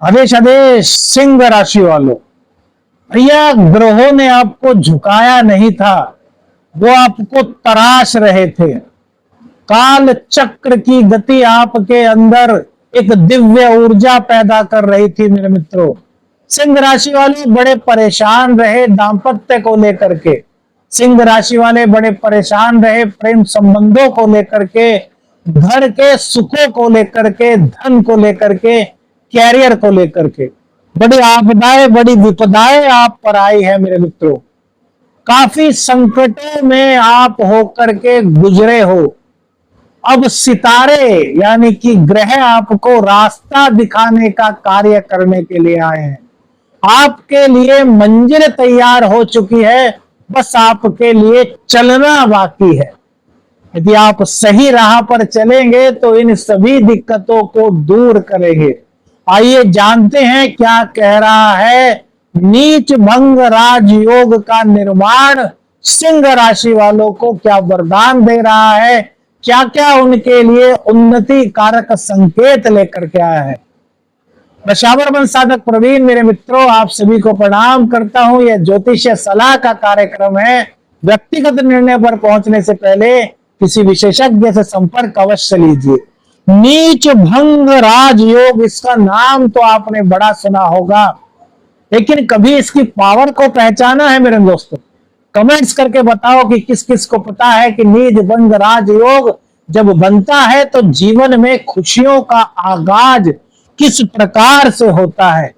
आदेश आदेश सिंह राशि वालों, भैया ग्रहों ने आपको झुकाया नहीं था, वो आपको तराश रहे थे। काल चक्र की गति आपके अंदर एक दिव्य ऊर्जा पैदा कर रही थी मेरे मित्रों। सिंह राशि वाले बड़े परेशान रहे दाम्पत्य को लेकर के, सिंह राशि वाले बड़े परेशान रहे प्रेम संबंधों को लेकर के, घर के सुखों को लेकर के, धन को लेकर के, कैरियर को लेकर के। बड़ी आपदाएं बड़ी विपदाएं आप पर आई है मेरे मित्रों। काफी संकटों में आप होकर के गुजरे हो। अब सितारे यानी कि ग्रह आपको रास्ता दिखाने का कार्य करने के लिए आए हैं। आपके लिए मंजिल तैयार हो चुकी है, बस आपके लिए चलना बाकी है। यदि आप सही राह पर चलेंगे तो इन सभी दिक्कतों को दूर करेंगे। आइए जानते हैं क्या कह रहा है नीच भंग राजयोग का निर्माण सिंह राशि वालों को क्या वरदान दे रहा है, क्या क्या उनके लिए उन्नति कारक संकेत लेकर के आया है। वैश्यावर वंश साधक प्रवीण मेरे मित्रों, आप सभी को प्रणाम करता हूं। यह ज्योतिषीय सलाह का कार्यक्रम है। व्यक्तिगत निर्णय पर पहुंचने से पहले किसी विशेषज्ञ से संपर्क अवश्य लीजिए। नीच भंग राजयोग, इसका नाम तो आपने बड़ा सुना होगा, लेकिन कभी इसकी पावर को पहचाना है मेरे दोस्तों? कमेंट्स करके बताओ कि किस किस को पता है कि नीच भंग राजयोग जब बनता है तो जीवन में खुशियों का आगाज किस प्रकार से होता है।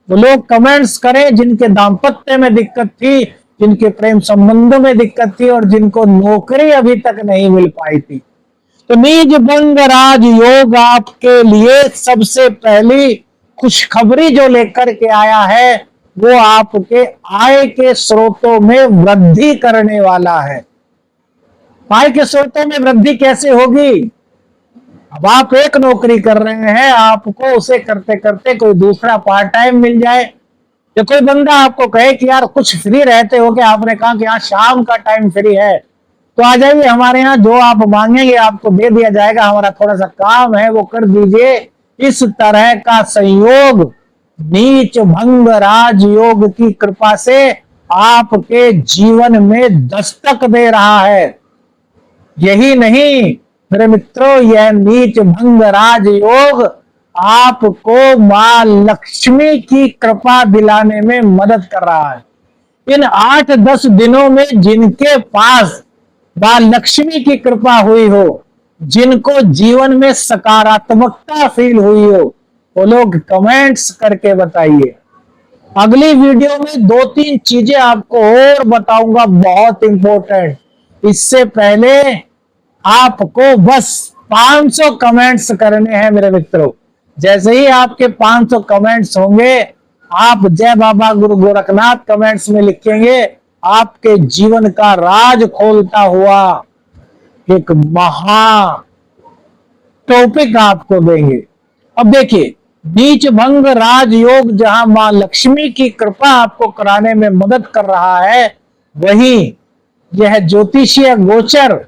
वो लोग कमेंट्स करें जिनके दाम्पत्य में दिक्कत थी, जिनके प्रेम संबंधों में दिक्कत थी और जिनको नौकरी अभी तक नहीं मिल पाई थी। तो नीच भंग राजयोग आपके लिए सबसे पहली खुशखबरी जो लेकर के आया है वो आपके आय के स्रोतों में वृद्धि करने वाला है। आय के स्रोतों में वृद्धि कैसे होगी? अब आप एक नौकरी कर रहे हैं, आपको उसे करते करते कोई दूसरा पार्ट टाइम मिल जाए, या कोई बंदा आपको कहे कि यार कुछ फ्री रहते हो क्या, आपने कहा कि हाँ शाम का टाइम फ्री है तो आ जाइए हमारे यहाँ, जो आप मांगेंगे आपको दे दिया जाएगा, हमारा थोड़ा सा काम है वो कर दीजिए। इस तरह का संयोग नीच भंग राजयोग की कृपा से आपके जीवन में दस्तक दे रहा है। यही नहीं मेरे मित्रों, यह नीच भंग राजयोग आपको मां लक्ष्मी की कृपा दिलाने में मदद कर रहा है। इन 8-10 दिनों में जिनके पास मां लक्ष्मी की कृपा हुई हो, जिनको जीवन में सकारात्मकता फील हुई हो, वो लोग कमेंट्स करके बताइए। अगली वीडियो में 2-3 चीजें आपको और बताऊंगा बहुत इंपॉर्टेंट। इससे पहले आपको बस 500 कमेंट्स करने हैं मेरे मित्रों। जैसे ही आपके 500 कमेंट्स होंगे, आप जय बाबा गुरु गोरखनाथ कमेंट्स में लिखेंगे, आपके जीवन का राज खोलता हुआ एक महा टॉपिक आपको देंगे। अब देखिए, नीच भंग राजयोग जहां मां लक्ष्मी की कृपा आपको कराने में मदद कर रहा है, वहीं यह ज्योतिषीय गोचर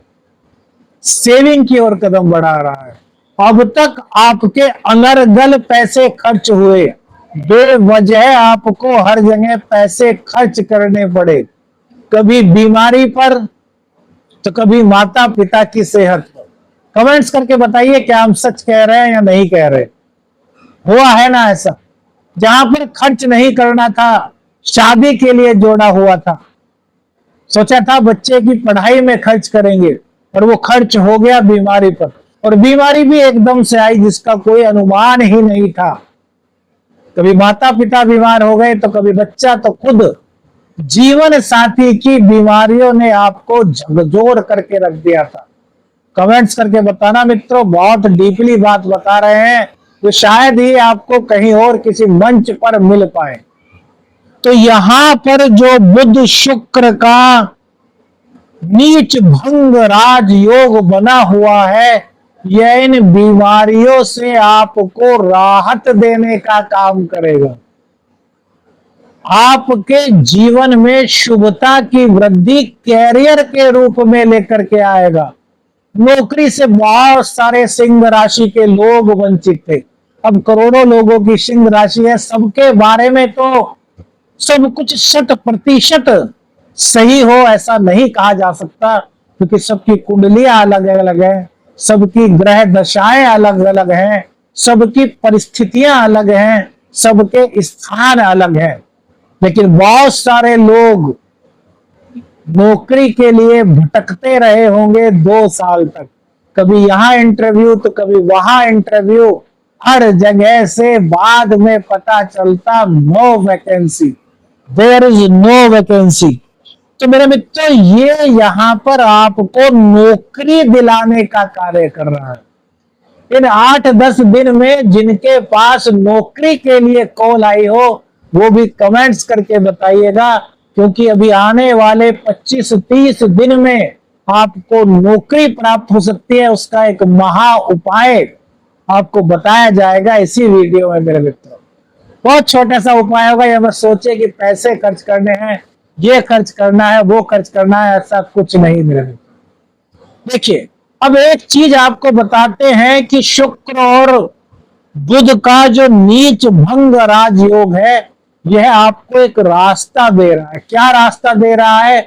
सेविंग की ओर कदम बढ़ा रहा है। अब तक आपके अनर्गल पैसे खर्च हुए, बेवजह आपको हर जगह पैसे खर्च करने पड़े, कभी बीमारी पर तो कभी माता पिता की सेहत पर। कमेंट्स करके बताइए क्या हम सच कह रहे हैं या नहीं कह रहे। हुआ है ना ऐसा? जहां पर खर्च नहीं करना था, शादी के लिए जोड़ा हुआ था, सोचा था बच्चे की पढ़ाई में खर्च करेंगे, और वो खर्च हो गया बीमारी पर, और बीमारी भी एकदम से आई जिसका कोई अनुमान ही नहीं था। कभी माता पिता बीमार हो गए तो कभी बच्चा, तो खुद जीवन साथी की बीमारियों ने आपको झकझोर करके रख दिया था। कमेंट्स करके बताना मित्रों, बहुत डीपली बात बता रहे हैं जो शायद ही आपको कहीं और किसी मंच पर मिल पाए। तो यहां पर जो बुध शुक्र का नीच भंग राजयोग बना हुआ है, यह इन बीमारियों से आपको राहत देने का काम करेगा। आपके जीवन में शुभता की वृद्धि कैरियर के रूप में लेकर के आएगा। नौकरी से बहुत सारे सिंह राशि के लोग वंचित थे, अब करोड़ों लोगों की सिंह राशि है, सबके बारे में तो सब कुछ 100% सही हो ऐसा नहीं कहा जा सकता, क्योंकि सबकी कुंडलियां अलग अलग है, सबकी ग्रह दशाएं अलग अलग हैं, सबकी परिस्थितियां अलग हैं, सबके स्थान अलग हैं। लेकिन बहुत सारे लोग नौकरी के लिए भटकते रहे होंगे 2 साल तक, कभी यहाँ इंटरव्यू तो कभी वहां इंटरव्यू, हर जगह से बाद में पता चलता no vacancy, there is no vacancy. तो मेरे मित्र, ये यहाँ पर आपको नौकरी दिलाने का कार्य कर रहा है। इन 8-10 दिन में जिनके पास नौकरी के लिए कॉल आई हो वो भी कमेंट्स करके बताइएगा, क्योंकि अभी आने वाले 25-30 दिन में आपको नौकरी प्राप्त हो सकती है। उसका एक महा उपाय आपको बताया जाएगा इसी वीडियो में मेरे मित्रों। बहुत छोटा सा उपाय होगा, ये मत सोचे कि पैसे खर्च करने हैं, ये खर्च करना है, वो खर्च करना है, ऐसा कुछ नहीं मेरे मित्रों। देखिए, अब एक चीज आपको बताते हैं कि शुक्र और बुध का जो नीच भंग राजयोग है, यह आपको एक रास्ता दे रहा है। क्या रास्ता दे रहा है?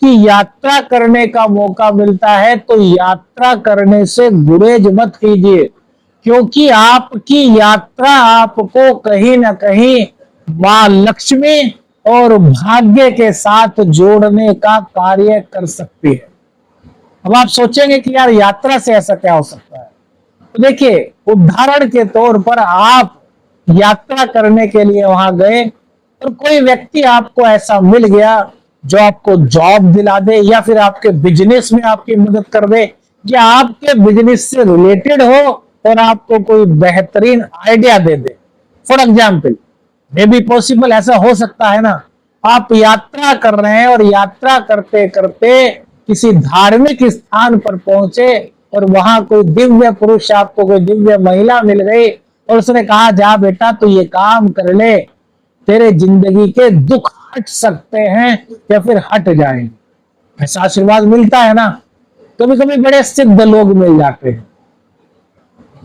कि यात्रा करने का मौका मिलता है, तो यात्रा करने से गुरेज मत कीजिए, क्योंकि आपकी यात्रा आपको कहीं ना कहीं मां लक्ष्मी और भाग्य के साथ जोड़ने का कार्य कर सकती है। अब आप सोचेंगे कि यार यात्रा से ऐसा क्या हो सकता है, तो देखिए, उदाहरण के तौर पर आप यात्रा करने के लिए वहां गए और कोई व्यक्ति आपको ऐसा मिल गया जो आपको जॉब दिला दे, या फिर आपके बिजनेस में आपकी मदद कर दे, या आपके बिजनेस से रिलेटेड हो और आपको कोई बेहतरीन idea they they. For example, may be possible, ऐसा हो सकता है ना, आप यात्रा कर रहे हैं और यात्रा करते करते किसी धार्मिक स्थान पर पहुंचे और वहां कोई दिव्य पुरुष, आपको कोई दिव्य महिला मिल गई और उसने कहा, जा बेटा तू ये काम कर ले, तेरे जिंदगी के दुख हट सकते हैं या फिर हट जाएंगे। ऐसा आशीर्वाद मिलता है ना, कभी कभी बड़े सिद्ध लोग मिल जाते हैं।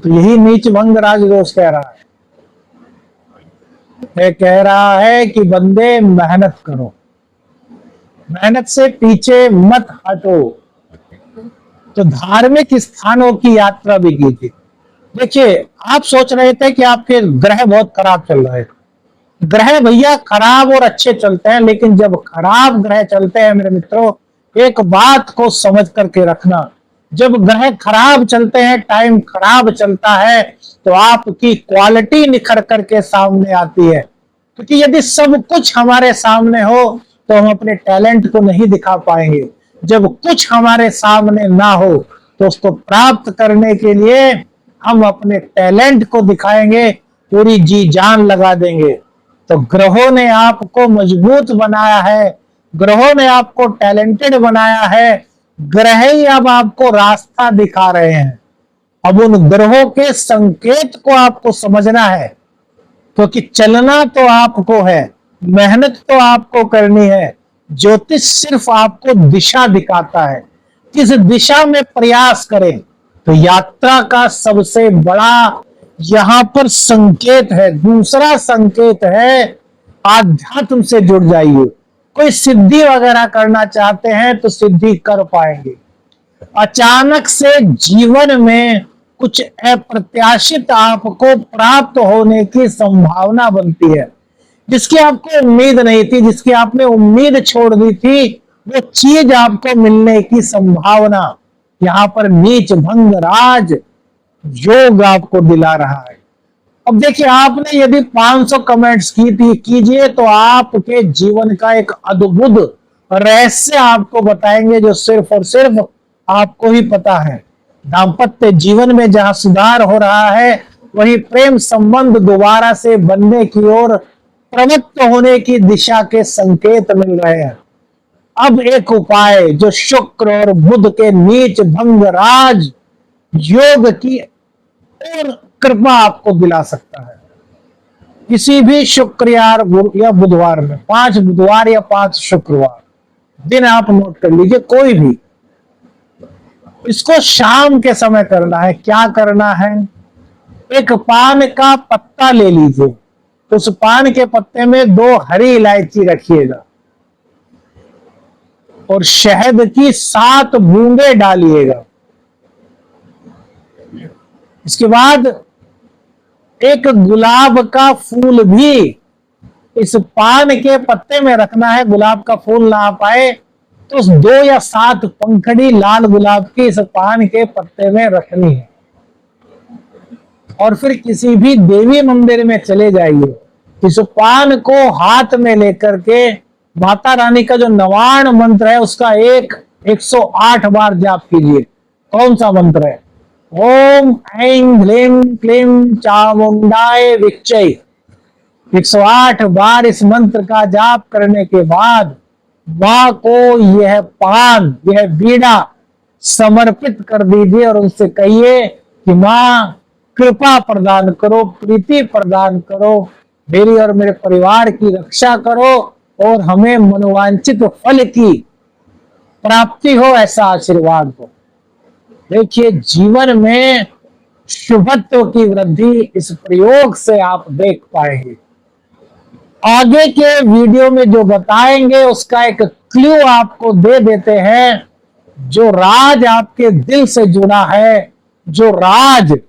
तो यही नीच भंग राज दोष कह रहा है। ये कह रहा है कि बंदे मेहनत करो, मेहनत से पीछे मत हटो। तो धार्मिक स्थानों की यात्रा भी की थी। देखिए, आप सोच रहे थे कि आपके ग्रह बहुत खराब चल रहे थे। ग्रह भैया खराब और अच्छे चलते हैं, लेकिन जब खराब ग्रह चलते हैं मेरे मित्रों, एक बात को समझ करके रखना, जब ग्रह खराब चलते हैं, टाइम खराब चलता है, तो आपकी क्वालिटी निखर करके सामने आती है। क्योंकि यदि सब कुछ हमारे सामने हो तो हम अपने टैलेंट को नहीं दिखा पाएंगे। जब कुछ हमारे सामने ना हो तो उसको प्राप्त करने के लिए हम अपने टैलेंट को दिखाएंगे, पूरी जी जान लगा देंगे। तो ग्रहों ने आपको मजबूत बनाया है, ग्रहों ने आपको टैलेंटेड बनाया है, ग्रह ही अब आपको रास्ता दिखा रहे हैं। अब उन ग्रहों के संकेत को आपको समझना है, क्योंकि चलना तो आपको है, मेहनत तो आपको करनी है। ज्योतिष सिर्फ आपको दिशा दिखाता है, किस दिशा में प्रयास करें। तो यात्रा का सबसे बड़ा यहां पर संकेत है। दूसरा संकेत है, आध्यात्म से जुड़ जाइए। कोई सिद्धि वगैरह करना चाहते हैं तो सिद्धि कर पाएंगे। अचानक से जीवन में कुछ अप्रत्याशित आपको प्राप्त होने की संभावना बनती है, जिसकी आपको उम्मीद नहीं थी, जिसकी आपने उम्मीद छोड़ दी थी, वो चीज आपको मिलने की संभावना यहां पर नीच भंग राज योग आपको दिला रहा है। अब देखिए, आपने यदि 500 कमेंट्स कीजिए तो आपके जीवन का एक अद्भुत रहस्य आपको बताएंगे, जो सिर्फ और सिर्फ आपको ही पता है। दाम्पत्य जीवन में जहां सुधार हो रहा है, वहीं प्रेम संबंध दोबारा से बनने की ओर प्रवृत्त होने की दिशा के संकेत मिल रहे हैं। अब एक उपाय जो शुक्र और बुध के नीच भंग राज योग की और कृपा आपको दिला सकता है। किसी भी शुक्र या बुधवार में, 5 बुधवार या 5 शुक्रवार दिन आप नोट कर लीजिए, कोई भी, इसको शाम के समय करना है। क्या करना है? एक पान का पत्ता ले लीजिए, उस पान के पत्ते में 2 हरी इलायची रखिएगा और शहद की 7 बूंदे डालिएगा। इसके बाद एक गुलाब का फूल भी इस पान के पत्ते में रखना है। गुलाब का फूल ना आ पाए तो 2 या 7 पंखड़ी लाल गुलाब की इस पान के पत्ते में रखनी है। और फिर किसी भी देवी मंदिर में चले जाइए, इस पान को हाथ में लेकर के माता रानी का जो नवाण मंत्र है उसका 108 बार जाप कीजिए। कौन सा मंत्र है? ओम ऐं ह्लीं क्लीं चामुंडाय विच्चै। 108 बार इस मंत्र का जाप करने के बाद मां को यह पान, यह बीड़ा समर्पित कर दीजिए और उनसे कहिए कि मां कृपा प्रदान करो, प्रीति प्रदान करो, मेरी और मेरे परिवार की रक्षा करो और हमें मनोवांछित फल की प्राप्ति हो, ऐसा आशीर्वाद हो। देखिए, जीवन में शुभत्व की वृद्धि इस प्रयोग से आप देख पाएंगे। आगे के वीडियो में जो बताएंगे उसका एक क्लू आपको दे देते हैं। जो राज आपके दिल से जुड़ा है, जो राज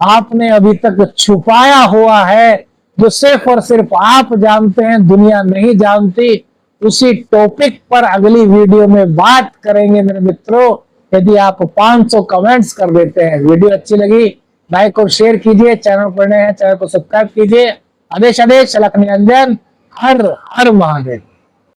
आपने अभी तक छुपाया हुआ है, जो सिर्फ और सिर्फ आप जानते हैं, दुनिया नहीं जानती, उसी टॉपिक पर अगली वीडियो में बात करेंगे मेरे मित्रों। यदि आप 500 कमेंट्स कर देते हैं, वीडियो अच्छी लगी लाइक और शेयर कीजिए, चैनल पर नए हैं चैनल को सब्सक्राइब कीजिए। आदेश आदेश अलख निरंजन, हर हर महादेव।